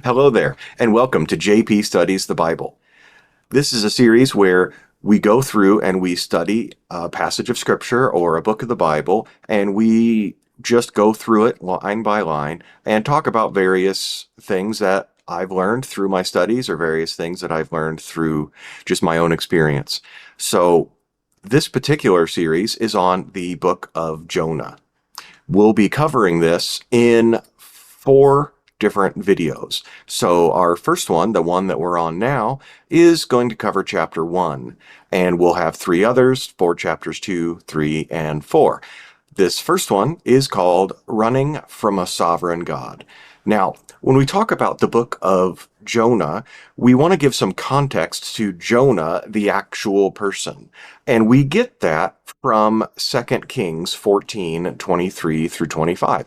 Hello there, and welcome to JP Studies the Bible. This is a series where we go through and we study a passage of Scripture or a book of the Bible, and we just go through it line by line and talk about various things that I've learned through my studies or various things that I've learned through just my own experience. So, this particular series is on the book of Jonah. We'll be covering this in 4 different videos. So our first one, the one that we're on now, is going to cover chapter 1, and we'll have 3 others for chapters 2, 3, and 4. This first one is called Running from a Sovereign God. Now, when we talk about the book of Jonah, we want to give some context to Jonah, the actual person. And we get that from 2 Kings 14:23 through 25.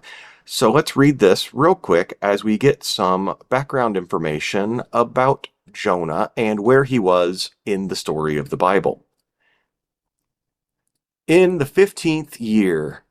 So let's read this real quick as we get some background information about Jonah and where he was in the story of the Bible. In the 15th year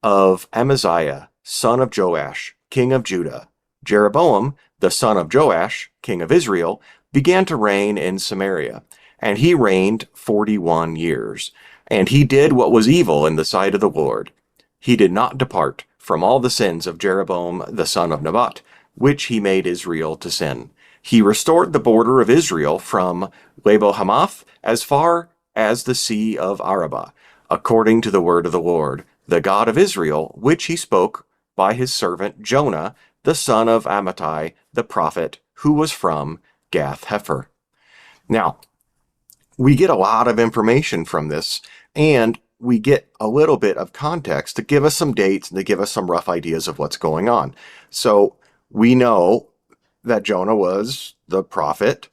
of Amaziah, son of Joash, king of Judah, Jeroboam, the son of Joash, king of Israel, began to reign in Samaria, and he reigned 41 years. And he did what was evil in the sight of the Lord. He did not depart from all the sins of Jeroboam the son of Nebat, which he made Israel to sin. He restored the border of Israel from Lebo-Hamath as far as the sea of Arabah, according to the word of the Lord, the God of Israel, which he spoke by his servant Jonah, the son of Amittai, the prophet, who was from Gath-Hepher. Now, we get a lot of information from this, and we get a little bit of context to give us some dates and to give us some rough ideas of what's going on. So we know that Jonah was the prophet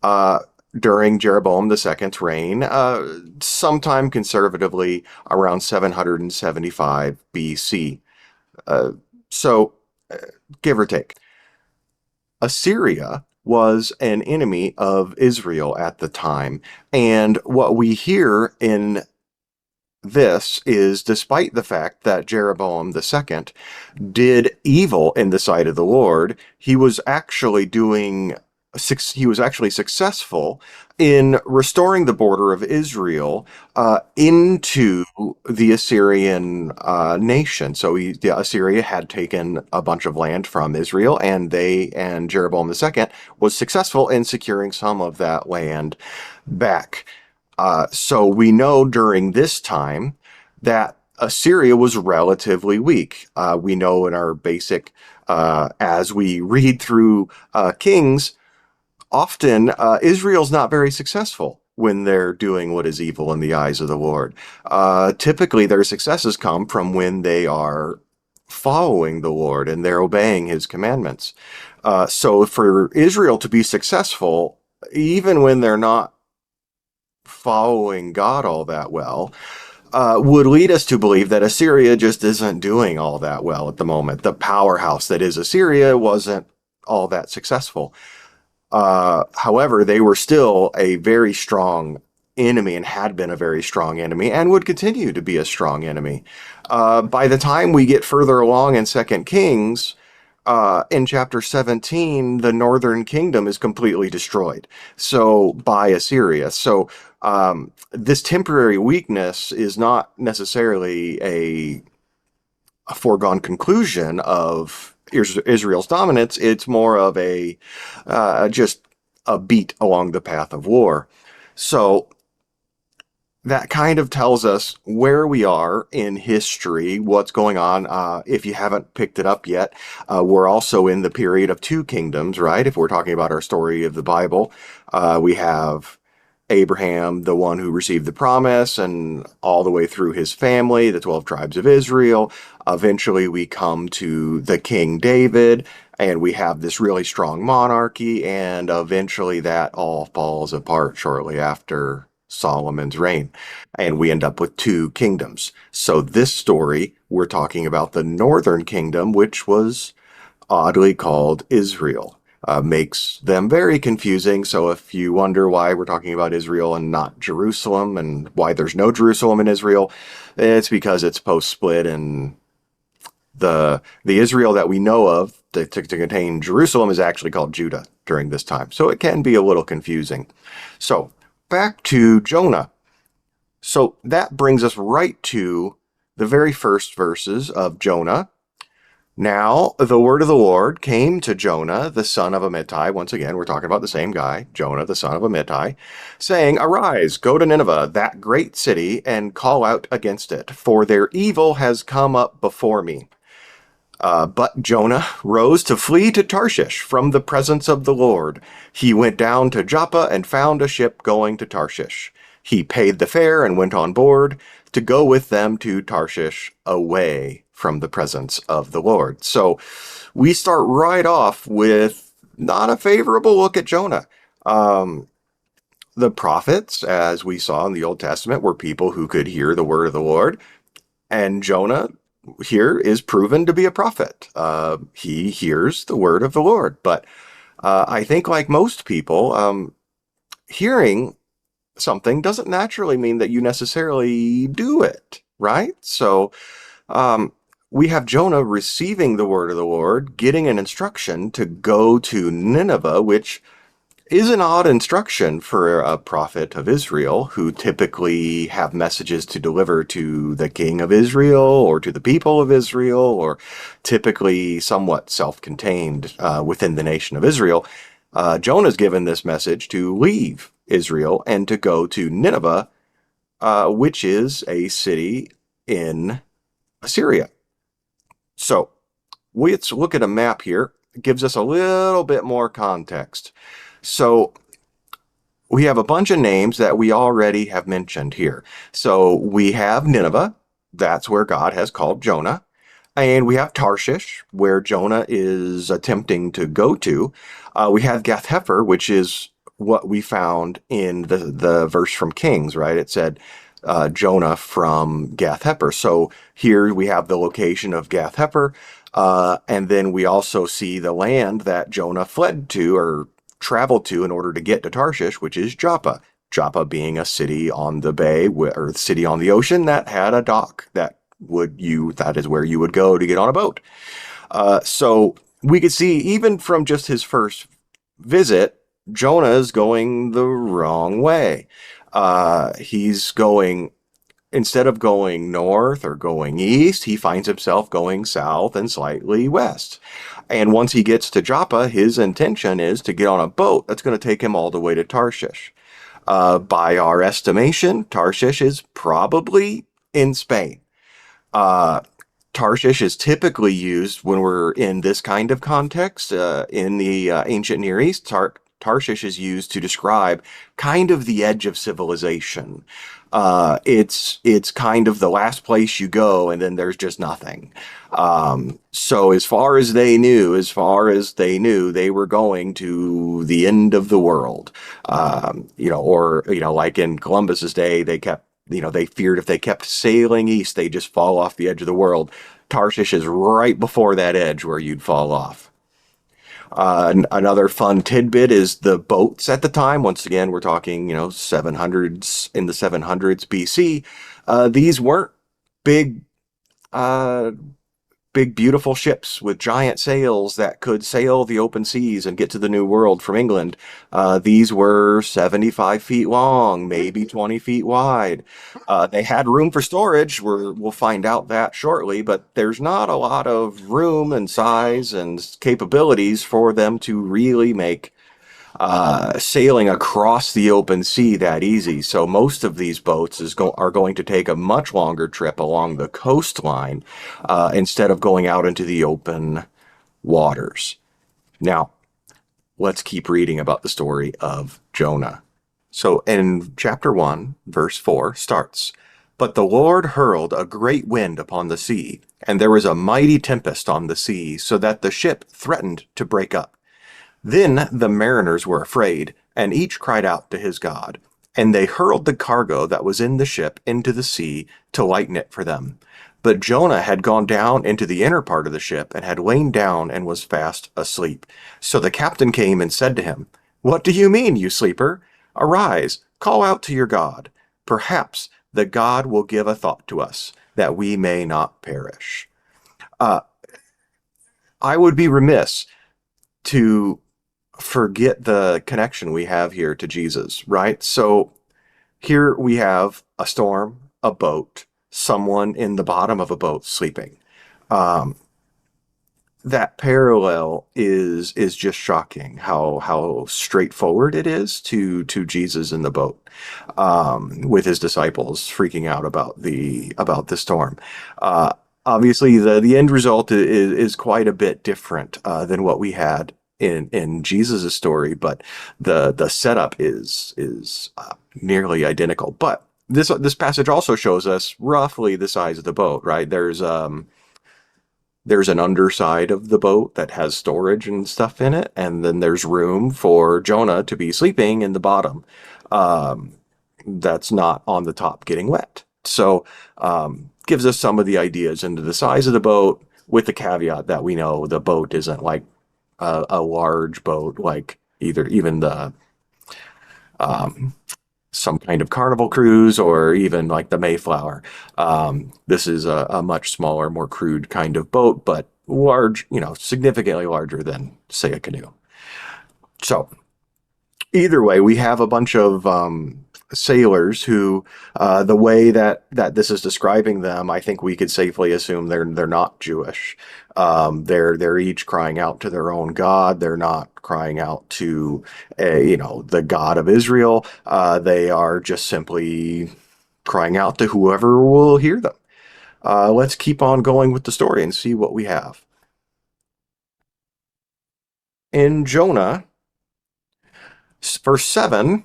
during Jeroboam II's reign, sometime conservatively around 775 BC. So, give or take. Assyria was an enemy of Israel at the time, and what we hear in this is, despite the fact that Jeroboam II did evil in the sight of the Lord, he was actually successful in restoring the border of Israel into the Assyrian nation. So Assyria had taken a bunch of land from Israel, and Jeroboam II was successful in securing some of that land back. So we know during this time that Assyria was relatively weak. We know in our basic, as we read through Kings, often Israel's not very successful when they're doing what is evil in the eyes of the Lord. Typically, their successes come from when they are following the Lord and they're obeying his commandments. So for Israel to be successful, even when they're not following God all that well, would lead us to believe that Assyria just isn't doing all that well at the moment. The powerhouse that is Assyria wasn't all that successful. However, they were still a very strong enemy and had been a very strong enemy and would continue to be a strong enemy. By the time we get further along in 2 Kings, in chapter 17, the northern kingdom is completely destroyed. So by Assyria. So this temporary weakness is not necessarily a foregone conclusion of Israel's dominance. It's more of a just a beat along the path of war. So that kind of tells us where we are in history, what's going on. If you haven't picked it up yet, we're also in the period of 2 kingdoms, right? If we're talking about our story of the Bible, we have Abraham, the one who received the promise, and all the way through his family, the 12 tribes of Israel. Eventually, we come to the King David, and we have this really strong monarchy, and eventually that all falls apart shortly after Solomon's reign, and we end up with 2 kingdoms. So this story, we're talking about the northern kingdom, which was oddly called Israel. Makes them very confusing. So if you wonder why we're talking about Israel and not Jerusalem, and why there's no Jerusalem in Israel, it's because it's post-split, and The Israel that we know of to contain Jerusalem is actually called Judah during this time. So it can be a little confusing. So back to Jonah. So that brings us right to the very first verses of Jonah. Now the word of the Lord came to Jonah, the son of Amittai. Once again, we're talking about the same guy, Jonah, the son of Amittai, saying, Arise, go to Nineveh, that great city, and call out against it, for their evil has come up before me. But Jonah rose to flee to Tarshish from the presence of the Lord. He went down to Joppa and found a ship going to Tarshish. He paid the fare and went on board to go with them to Tarshish away from the presence of the Lord. So we start right off with not a favorable look at Jonah. The prophets, as we saw in the Old Testament, were people who could hear the word of the Lord. And Jonah here is proven to be a prophet. He hears the word of the Lord. But I think, like most people, hearing something doesn't naturally mean that you necessarily do it, right? So we have Jonah receiving the word of the Lord, getting an instruction to go to Nineveh, which is an odd instruction for a prophet of Israel who typically have messages to deliver to the king of Israel or to the people of Israel, or typically somewhat self-contained within the nation of Israel. Jonah's given this message to leave Israel and to go to Nineveh, which is a city in Assyria. So let's look at a map here. It gives us a little bit more context. So we have a bunch of names that we already have mentioned here. So we have Nineveh. That's where God has called Jonah. And we have Tarshish, where Jonah is attempting to go to. We have Gath-Hepher, which is what we found in the verse from Kings, right? It said Jonah from Gath-Hepher. So here we have the location of Gath-Hepher. And then we also see the land that Jonah fled to or traveled to in order to get to Tarshish, which is Joppa. Joppa being a city on the bay or city on the ocean that had a dock that is where you would go to get on a boat. So we could see even from just his first visit, Jonah is going the wrong way. He's going Instead of going north or going east, he finds himself going south and slightly west. And once he gets to Joppa, his intention is to get on a boat that's going to take him all the way to Tarshish. By our estimation, Tarshish is probably in Spain. Tarshish is typically used when we're in this kind of context. In the ancient Near East, Tarshish is used to describe kind of the edge of civilization. It's kind of the last place you go, and then there's just nothing. So as far as they knew, they were going to the end of the world. Like in Columbus's day, they feared if they kept sailing east, they'd just fall off the edge of the world. Tarshish is right before that edge where you'd fall off. Another fun tidbit is the boats at the time. Once again, we're talking, 700s, in the 700s BC. These weren't big, uh, big, beautiful ships with giant sails that could sail the open seas and get to the New World from England. These were 75 feet long, maybe 20 feet wide. They had room for storage. We'll find out that shortly, but there's not a lot of room and size and capabilities for them to really make sailing across the open sea that easy. So most of these boats are going to take a much longer trip along the coastline instead of going out into the open waters. Now, let's keep reading about the story of Jonah. So in chapter 1, verse 4 starts, But the Lord hurled a great wind upon the sea, and there was a mighty tempest on the sea, so that the ship threatened to break up. Then the mariners were afraid, and each cried out to his God. And they hurled the cargo that was in the ship into the sea to lighten it for them. But Jonah had gone down into the inner part of the ship and had lain down and was fast asleep. So the captain came and said to him, What do you mean, you sleeper? Arise, call out to your God. Perhaps the God will give a thought to us, that we may not perish. I would be remiss to forget the connection we have here to Jesus, right? So here we have a storm, a boat, someone in the bottom of a boat sleeping. Um, that parallel is just shocking how straightforward it is to Jesus in the boat, with his disciples freaking out about the storm. Uh, Obviously, the end result is quite a bit different than what we had in Jesus' story, but the setup is nearly identical. But this passage also shows us roughly the size of the boat, right? There's an underside of the boat that has storage and stuff in it, and then there's room for Jonah to be sleeping in the bottom. Um, that's not on the top getting wet. So gives us some of the ideas into the size of the boat, with the caveat that we know the boat isn't like a large boat, like even the um, some kind of carnival cruise or even like the Mayflower. This is a much smaller, more crude kind of boat, but large, significantly larger than, say, a canoe. So either way, we have a bunch of sailors who, the way that this is describing them, I think we could safely assume they're not Jewish. They're each crying out to their own God. They're not crying out to, the God of Israel. They are just simply crying out to whoever will hear them. Let's keep on going with the story and see what we have. In Jonah, verse 7,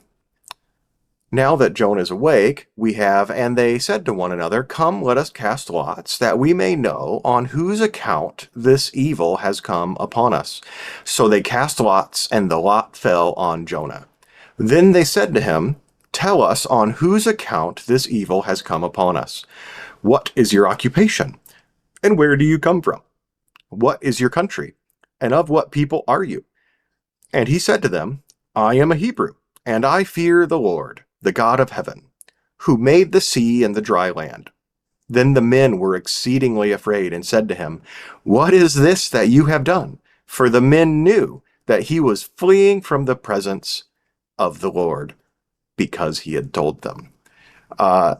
now that Jonah is awake, we have, and they said to one another, come, let us cast lots, that we may know on whose account this evil has come upon us. So they cast lots, and the lot fell on Jonah. Then they said to him, tell us on whose account this evil has come upon us. What is your occupation? And where do you come from? What is your country? And of what people are you? And he said to them, I am a Hebrew, and I fear the Lord, the God of heaven, who made the sea and the dry land. Then the men were exceedingly afraid and said to him, what is this that you have done? For the men knew that he was fleeing from the presence of the Lord, because he had told them. Uh,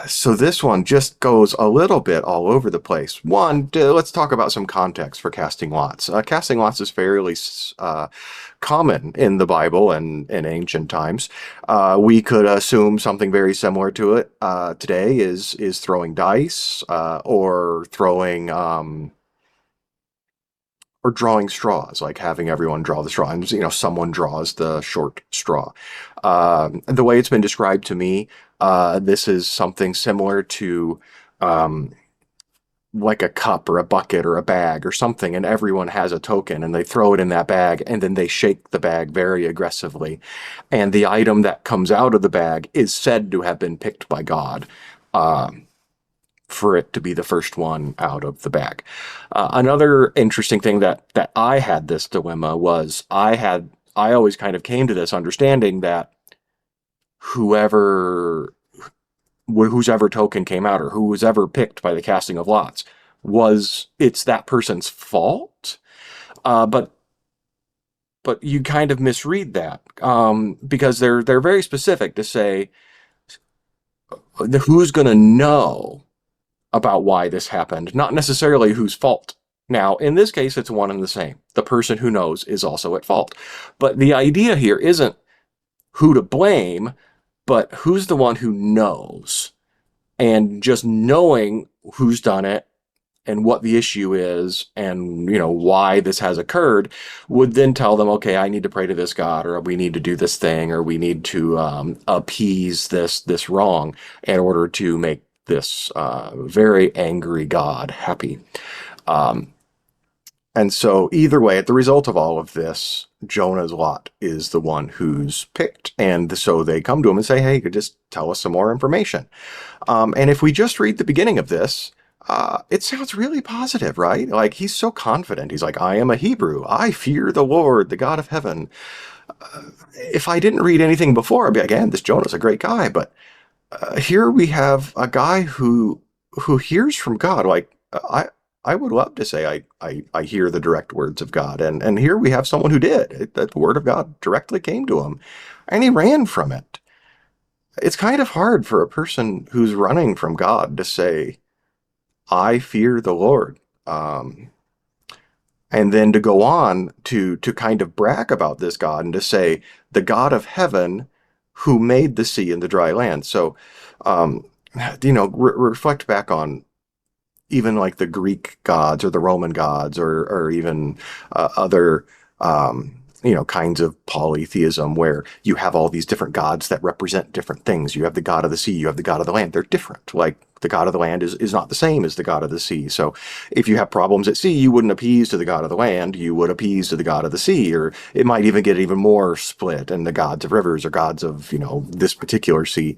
so this one just goes a little bit all over the place. One, let's talk about some context for casting lots. Casting lots is fairly common in the Bible and in ancient times. We could assume something very similar to it today is throwing dice, or throwing or drawing straws, like having everyone draw the straw, and someone draws the short straw. The way it's been described to me, this is something similar to um, like a cup or a bucket or a bag or something, and everyone has a token, and they throw it in that bag, and then they shake the bag very aggressively, and the item that comes out of the bag is said to have been picked by God. For it to be the first one out of the bag. Another interesting thing that I had this dilemma was I always kind of came to this understanding that whoever whose ever token came out, or who was ever picked by the casting of lots, it's that person's fault. But you kind of misread that, because they're very specific to say who's going to know about why this happened, not necessarily whose fault. Now, in this case, it's one and the same. The person who knows is also at fault. But the idea here isn't who to blame, but who's the one who knows. And just knowing who's done it and what the issue is and, why this has occurred would then tell them, okay, I need to pray to this God, or we need to do this thing, or we need to appease this wrong in order to make this very angry God happy. And so either way, at the result of all of this, Jonah's lot is the one who's picked. And so they come to him and say, hey, you could just tell us some more information. And if we just read the beginning of this, it sounds really positive, right? Like, he's so confident. He's like, I am a Hebrew. I fear the Lord, the God of heaven. If I didn't read anything before, I'd be like, again, this Jonah's a great guy. But here we have a guy who hears from God. Like, I would love to say I hear the direct words of God. And here we have someone who did. That the word of God directly came to him and he ran from it. It's kind of hard for a person who's running from God to say, I fear the Lord. And then to go on to kind of brag about this God and to say, the God of heaven who made the sea and the dry land. So, um, reflect back on even like the Greek gods or the Roman gods or even other kinds of polytheism where you have all these different gods that represent different things. You have the god of the sea, you have the god of the land. They're different. Like the god of the land is not the same as the god of the sea. So if you have problems at sea, you wouldn't appease to the god of the land, you would appease to the god of the sea, or it might even get even more split and the gods of rivers or gods of, this particular sea.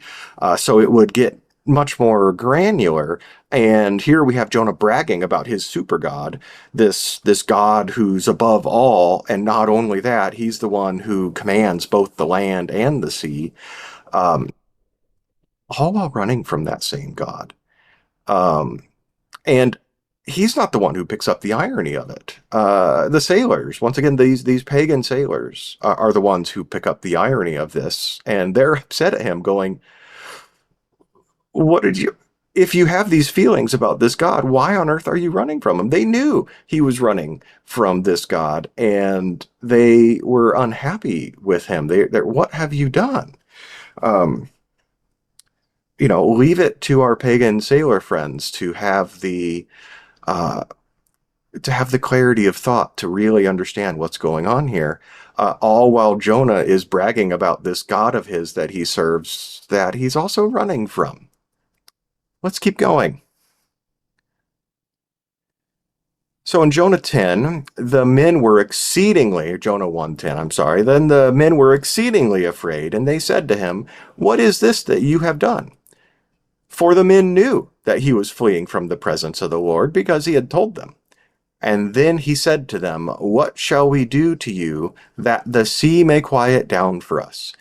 So it would get much more granular. And here we have Jonah bragging about his super god, this god who's above all, and not only that, he's the one who commands both the land and the sea, um, all while running from that same god. Um, and he's not the one who picks up the irony of it. The sailors, once again, these pagan sailors are the ones who pick up the irony of this, and they're upset at him, going, what did you, if you have these feelings about this God, why on earth are you running from him? They knew he was running from this God and they were unhappy with him. What have you done? Um, leave it to our pagan sailor friends uh, to have the clarity of thought to really understand what's going on here. All while Jonah is bragging about this God of his that he serves, that he's also running from. Let's keep going. So in Jonah 10, the men were exceedingly, Jonah 1:10, I'm sorry, then the men were exceedingly afraid, and they said to him, what is this that you have done? For the men knew that he was fleeing from the presence of the Lord because he had told them. And then he said to them, what shall we do to you that the sea may quiet down for us?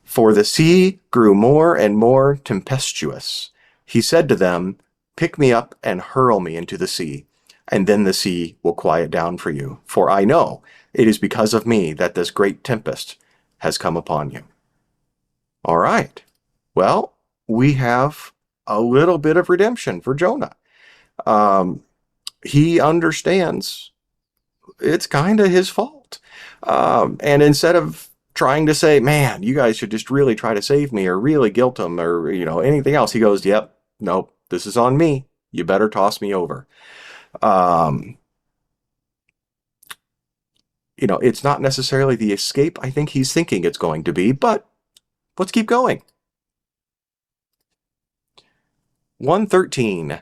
For the sea grew more and more tempestuous. He said to them, pick me up and hurl me into the sea, and then the sea will quiet down for you. For I know it is because of me that this great tempest has come upon you. All right. Well, we have a little bit of redemption for Jonah. Um, he understands it's kind of his fault. And instead of trying to say, man, you guys should just really try to save me or really guilt him or, anything else, he goes, yep, nope, this is on me. You better toss me over. Um, it's not necessarily the escape I think he's thinking it's going to be, but let's keep going. 113.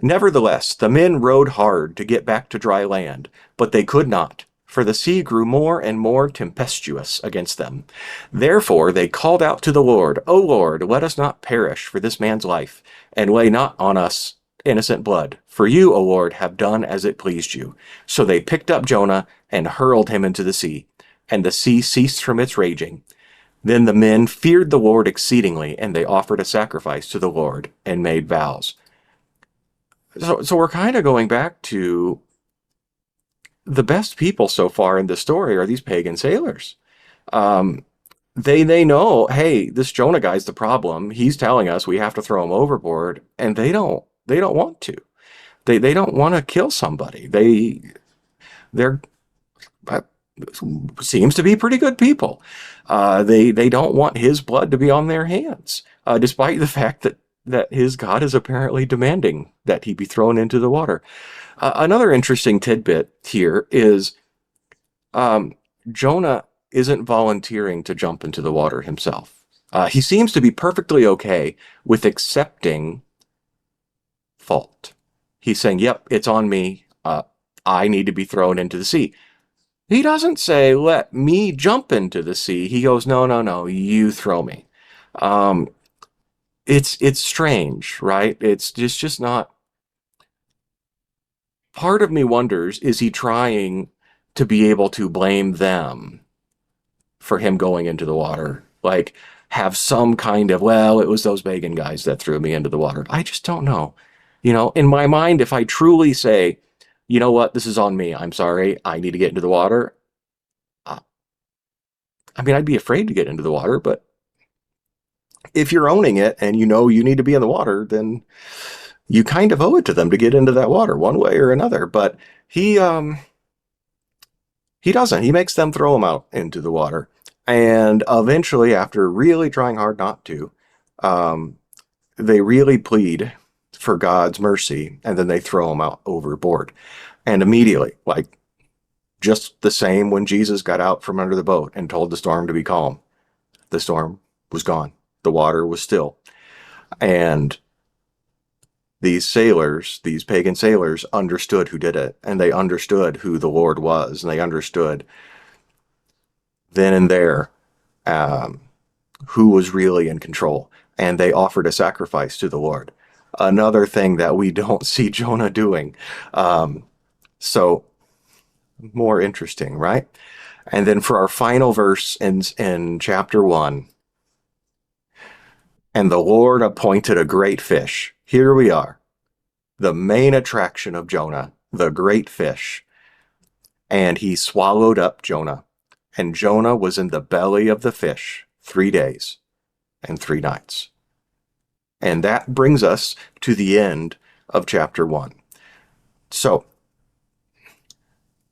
Nevertheless, the men rowed hard to get back to dry land, but they could not, for the sea grew more and more tempestuous against them. Therefore they called out to the Lord, O Lord, let us not perish for this man's life, and lay not on us innocent blood. For you, O Lord, have done as it pleased you. So they picked up Jonah and hurled him into the sea, and the sea ceased from its raging. Then the men feared the Lord exceedingly, and they offered a sacrifice to the Lord and made vows. So we're kind of going back to the best people so far in the story are these pagan sailors. Um, they know, hey, this Jonah guy's the problem. He's telling us we have to throw him overboard, and they don't want to. They don't want to kill somebody. They're seems to be pretty good people. They don't want his blood to be on their hands, despite the fact that his God is apparently demanding that he be thrown into the water. Another interesting tidbit here is Jonah isn't volunteering to jump into the water himself. He seems to be perfectly okay with accepting fault. He's saying, yep, it's on me. I need to be thrown into the sea. He doesn't say, let me jump into the sea. He goes, no, no, no, you throw me. Um, it's strange, right? It's just not. Part of me wonders, is he trying to be able to blame them for him going into the water? Like, have some kind of, well, it was those pagan guys that threw me into the water. I just don't know. In my mind, if I truly say, you know what, this is on me. I'm sorry. I need to get into the water. Uh, I mean, I'd be afraid to get into the water, but if you're owning it and you know you need to be in the water, then you kind of owe it to them to get into that water one way or another. But he um he doesn't. He makes them throw him out into the water. And eventually, after really trying hard not to, um, they really plead for God's mercy, and then they throw him out overboard. And immediately, like just the same when Jesus got out from under the boat and told the storm to be calm, the storm was gone. The water was still. And these sailors, these pagan sailors, understood who did it, and they understood who the Lord was, and they understood then and there um, who was really in control, and they offered a sacrifice to the Lord. Another thing that we don't see Jonah doing. Um, so more interesting, right? And then for our final verse in chapter 1, and the Lord appointed a great fish. Here we are, the main attraction of Jonah, the great fish. And he swallowed up Jonah. And Jonah was in the belly of the fish 3 days and 3 nights. And that brings us to the end of chapter 1. So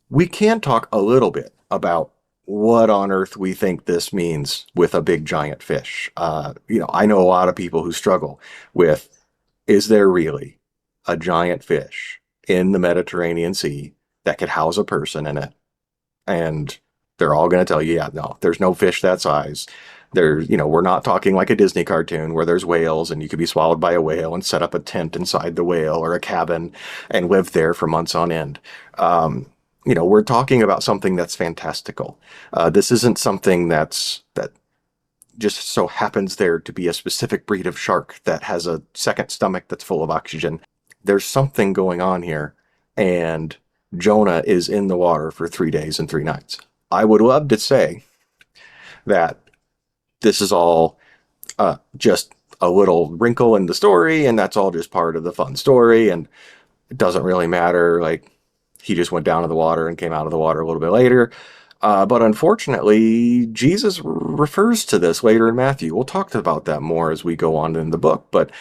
we can talk a little bit about what on earth we think this means with a big giant fish. I know a lot of people who struggle with, is there really a giant fish in the Mediterranean Sea that could house a person in it? And they're all going to tell you, yeah, no, there's no fish that size. We're not talking like a Disney cartoon where there's whales and you could be swallowed by a whale and set up a tent inside the whale or a cabin and live there for months on end. We're talking about something that's fantastical. This isn't something that just so happens there to be a specific breed of shark that has a second stomach that's full of oxygen. There's something going on here, and Jonah is in the water for 3 days and 3 nights. I would love to say that this is all just a little wrinkle in the story, and that's all just part of the fun story, and it doesn't really matter. Like, he just went down to the water and came out of the water a little bit later. But unfortunately, Jesus refers to this later in Matthew. We'll talk about that more as we go on in the book. But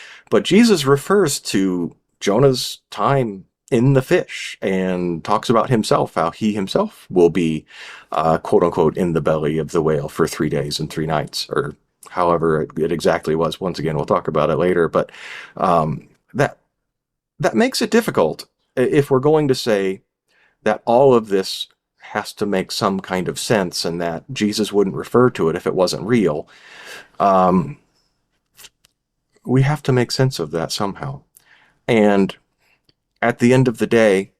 Jesus refers to Jonah's time in the fish and talks about himself, how he himself will be, quote unquote, in the belly of the whale for 3 days and 3 nights, or however it exactly was. Once again, we'll talk about it later. But that makes it difficult if we're going to say that all of this has to make some kind of sense and that Jesus wouldn't refer to it if it wasn't real. We have to make sense of that somehow. And at the end of the day,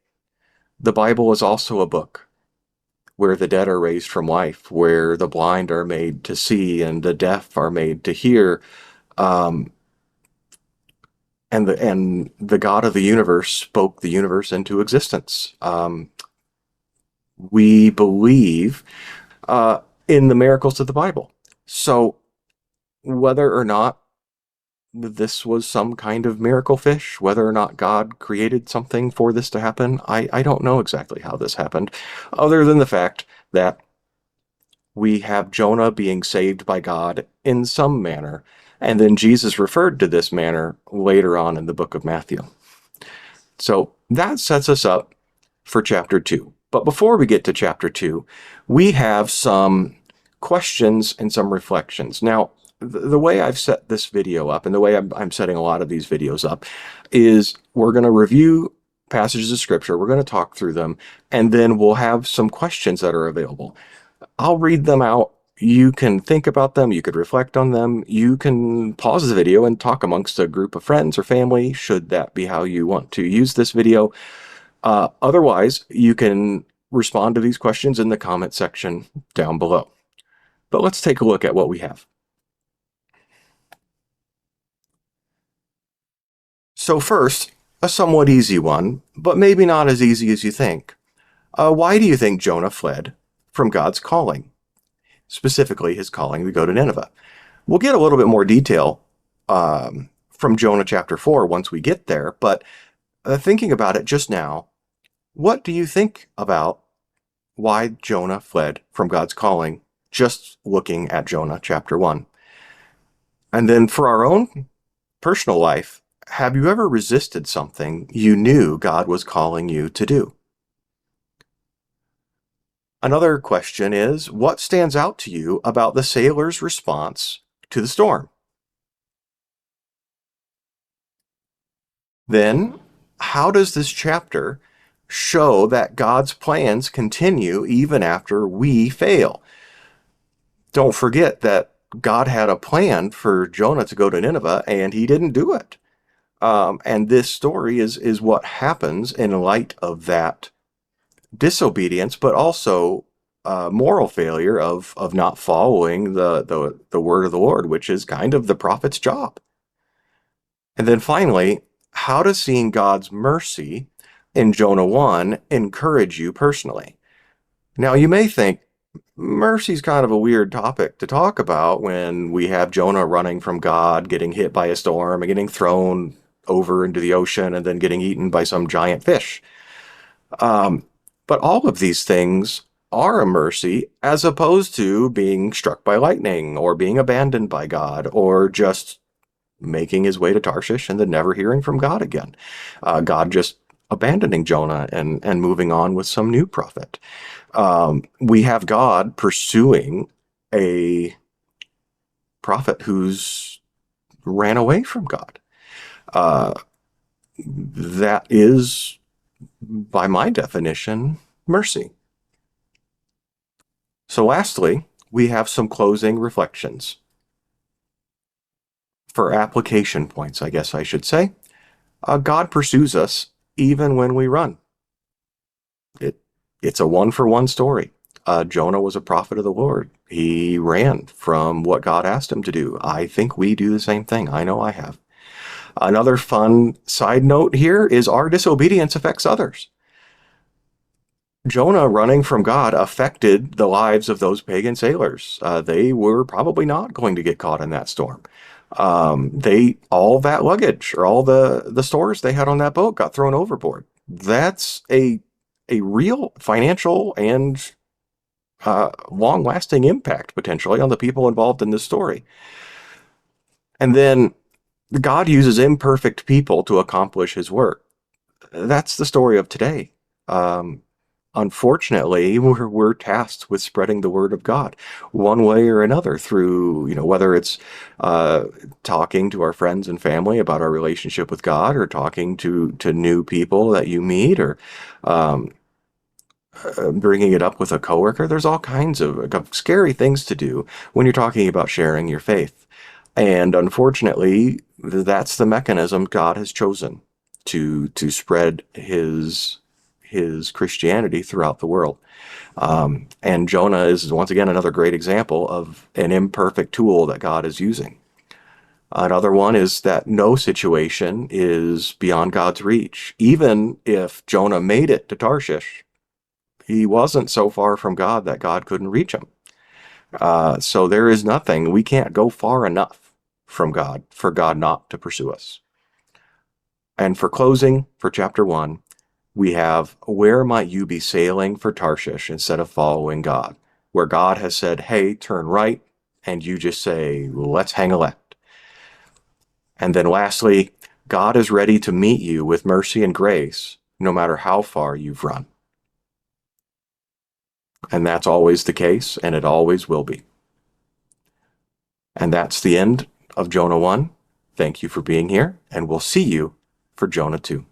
the Bible is also a book where the dead are raised from life, where the blind are made to see and the deaf are made to hear. Um, and the God of the universe spoke the universe into existence. We believe in the miracles of the Bible. So whether or not this was some kind of miracle fish, whether or not God created something for this to happen, I don't know exactly how this happened, other than the fact that we have Jonah being saved by God in some manner, and then Jesus referred to this manner later on in the book of Matthew. So that sets us up for chapter 2. But before we get to chapter 2, we have some questions and some reflections. Now, the way I've set this video up and the way I'm setting a lot of these videos up is we're going to review passages of scripture, we're going to talk through them, and then we'll have some questions that are available. I'll read them out. You can think about them, you could reflect on them, you can pause the video and talk amongst a group of friends or family, should that be how you want to use this video. Otherwise, you can respond to these questions in the comment section down below. But let's take a look at what we have. So first, a somewhat easy one, but maybe not as easy as you think. Why do you think Jonah fled from God's calling? Specifically, his calling to go to Nineveh. We'll get a little bit more detail from Jonah chapter 4 once we get there, but thinking about it just now, What do you think about why Jonah fled from God's calling, just looking at Jonah chapter 1? And then for our own personal life, have you ever resisted something you knew God was calling you to do? Another question is, what stands out to you about the sailor's response to the storm? Then, how does this chapter show that God's plans continue even after we fail? Don't forget that God had a plan for Jonah to go to Nineveh and he didn't do it. And this story is what happens in light of that disobedience, but also moral failure of not following the word of the Lord, which is kind of the prophet's job. And then finally, how does seeing God's mercy in Jonah 1 encourage you personally? Now, you may think mercy's kind of a weird topic to talk about when we have Jonah running from God, getting hit by a storm, and getting thrown over into the ocean, and then getting eaten by some giant fish. Um, but all of these things are a mercy as opposed to being struck by lightning or being abandoned by God or just making his way to Tarshish and then never hearing from God again. God just abandoning Jonah and moving on with some new prophet. We have God pursuing a prophet who's ran away from God. Uh, that is, by my definition, mercy. So lastly, we have some closing reflections. For application points, I guess I should say. God pursues us even when we run. It's a one-for-one story. Jonah was a prophet of the Lord. He ran from what God asked him to do. I think we do the same thing. I know I have. Another fun side note here is our disobedience affects others. Jonah running from God affected the lives of those pagan sailors. They were probably not going to get caught in that storm. All that luggage or all the stores they had on that boat got thrown overboard. That's a real financial and long-lasting impact potentially on the people involved in this story. And then God uses imperfect people to accomplish his work. That's the story of today. Unfortunately, we're tasked with spreading the word of God one way or another through, whether it's talking to our friends and family about our relationship with God or talking to new people that you meet or bringing it up with a coworker. There's all kinds of scary things to do when you're talking about sharing your faith. And unfortunately, that's the mechanism God has chosen to spread his Christianity throughout the world. And Jonah is once again another great example of an imperfect tool that God is using. Another one is that no situation is beyond God's reach. Even if Jonah made it to Tarshish, he wasn't so far from God that God couldn't reach him. So there is nothing, we can't go far enough from God for God not to pursue us. And for closing, for chapter 1, we have, where might you be sailing for Tarshish instead of following God? Where God has said, hey, turn right, and you just say, let's hang a left. And then lastly, God is ready to meet you with mercy and grace, no matter how far you've run. And that's always the case, and it always will be. And that's the end of Jonah 1. Thank you for being here, and we'll see you for Jonah 2.